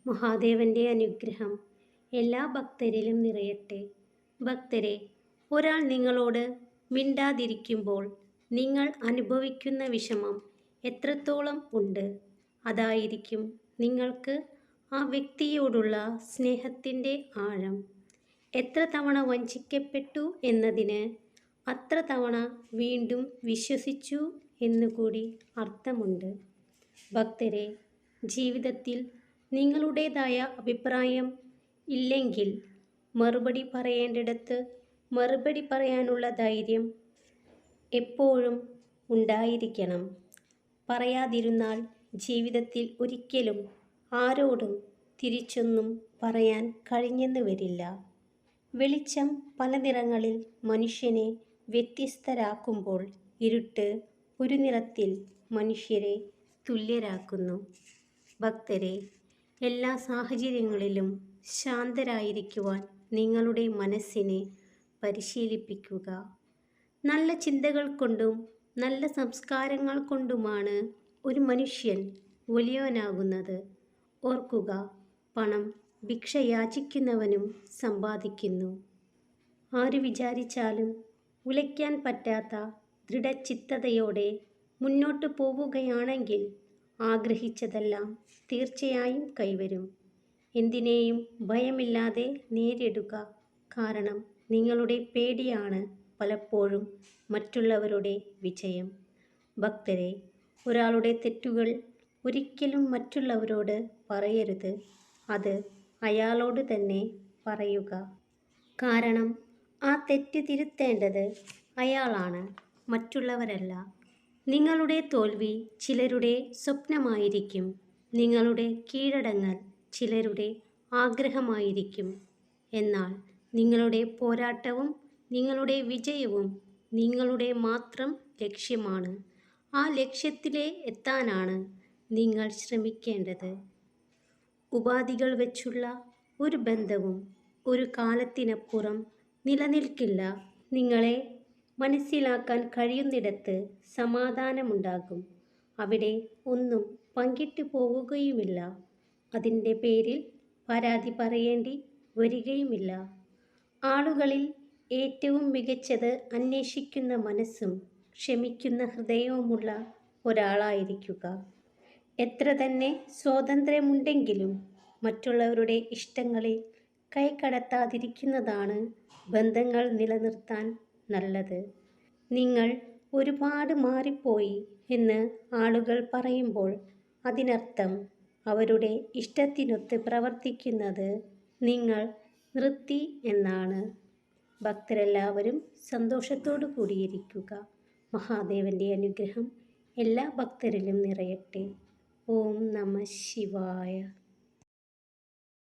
മഹാദേവന്റെ അനുഗ്രഹം എല്ലാ ഭക്തരിലും നിറയട്ടെ. ഭക്തരെ, ഒരാൾ നിങ്ങളോട് മിണ്ടാതിരിക്കുമ്പോൾ നിങ്ങൾ അനുഭവിക്കുന്ന വിഷമം എത്രത്തോളം ഉണ്ട്? അതായിരിക്കും നിങ്ങൾക്ക് ആ വ്യക്തിയോടുള്ള സ്നേഹത്തിൻ്റെ ആഴം. എത്ര തവണ വഞ്ചിക്കപ്പെട്ടു എന്നതിന് അത്ര തവണ വീണ്ടും വിശ്വസിച്ചു എന്നുകൂടി അർത്ഥമുണ്ട്. ഭക്തരെ, ജീവിതത്തിൽ നിങ്ങളുടേതായ അഭിപ്രായം ഇല്ലെങ്കിൽ മറുപടി പറയേണ്ടിടത്ത് മറുപടി പറയാനുള്ള ധൈര്യം എപ്പോഴും ഉണ്ടായിരിക്കണം. പറയാതിരുന്നാൽ ജീവിതത്തിൽ ഒരിക്കലും ആരോടും തിരിച്ചൊന്നും പറയാൻ കഴിഞ്ഞെന്ന് വരില്ല. വെളിച്ചം പല നിറങ്ങളിൽ മനുഷ്യനെ വ്യത്യസ്തരാക്കുമ്പോൾ ഇരുട്ട് ഒരു നിറത്തിൽ മനുഷ്യരെ തുല്യരാക്കുന്നു. ഭക്തരെ, എല്ലാ സാഹചര്യങ്ങളിലും ശാന്തരായിരിക്കുവാൻ നിങ്ങളുടെ മനസ്സിനെ പരിശീലിപ്പിക്കുക. നല്ല ചിന്തകൾ കൊണ്ടും നല്ല സംസ്കാരങ്ങൾ കൊണ്ടുമാണ് ഒരു മനുഷ്യൻ വലിയവനാകുന്നത്. ഓർക്കുക, പണം ഭിക്ഷ യാചിക്കുന്നവനും സമ്പാദിക്കുന്നു. ആര് വിചാരിച്ചാലും ഉലയ്ക്കാൻ പറ്റാത്ത ദൃഢചിത്തതയോടെ മുന്നോട്ട് പോവുകയാണെങ്കിൽ ആഗ്രഹിച്ചതെല്ലാം തീർച്ചയായും കൈവരും. എന്തിനേയും ഭയമില്ലാതെ നേരിടുക. കാരണം നിങ്ങളുടെ പേടിയാണ് പലപ്പോഴും മറ്റുള്ളവരുടെ വിജയം. ഭക്തരെ, ഒരാളുടെ തെറ്റുകൾ ഒരിക്കലും മറ്റുള്ളവരോട് പറയരുത്. അത് അയാളോട് തന്നെ പറയുക. കാരണം ആ തെറ്റ് തിരുത്തേണ്ടത് അയാളാണ്, മറ്റുള്ളവരല്ല. നിങ്ങളുടെ തോൽവി ചിലരുടെ സ്വപ്നമായിരിക്കും. നിങ്ങളുടെ കീഴടങ്ങൽ ചിലരുടെ ആഗ്രഹമായിരിക്കും. എന്നാൽ നിങ്ങളുടെ പോരാട്ടവും നിങ്ങളുടെ വിജയവും നിങ്ങളുടെ മാത്രം ലക്ഷ്യമാണ്. ആ ലക്ഷ്യത്തിലെ എത്താനാണ് നിങ്ങൾ ശ്രമിക്കേണ്ടത്. ഉപാധികൾ വെച്ചുള്ള ഒരു ബന്ധവും ഒരു കാലത്തിനപ്പുറം നിലനിൽക്കില്ല. നിങ്ങളെ മനസ്സിലാക്കാൻ കഴിയുന്നിടത്ത് സമാധാനമുണ്ടാകും. അവിടെ ഒന്നും പങ്കിട്ടു പോവുകയുമില്ല. അതിൻ്റെ പേരിൽ പരാതി പറയേണ്ടി വരികയുമില്ല. ആളുകളിൽ ഏറ്റവും മികച്ചത് അന്വേഷിക്കുന്ന മനസ്സും ക്ഷമിക്കുന്ന ഹൃദയവുമുള്ള ഒരാളായിരിക്കുക. എത്ര തന്നെ സ്വാതന്ത്ര്യമുണ്ടെങ്കിലും മറ്റുള്ളവരുടെ ഇഷ്ടങ്ങളിൽ കൈകടത്താതിരിക്കുന്നതാണ് ബന്ധങ്ങൾ നിലനിർത്താൻ നല്ലത്. നിങ്ങൾ ഒരുപാട് മാറിപ്പോയി എന്ന് ആളുകൾ പറയുമ്പോൾ അതിനർത്ഥം അവരുടെ ഇഷ്ടത്തിനൊത്ത് പ്രവർത്തിക്കുന്നത് നിങ്ങൾ നിർത്തി എന്നാണ്. ഭക്തരെല്ലാവരും സന്തോഷത്തോടു കൂടിയിരിക്കുക. മഹാദേവന്റെ അനുഗ്രഹം എല്ലാ ഭക്തരിലും നിറയട്ടെ. ഓം നമഃ ശിവായ.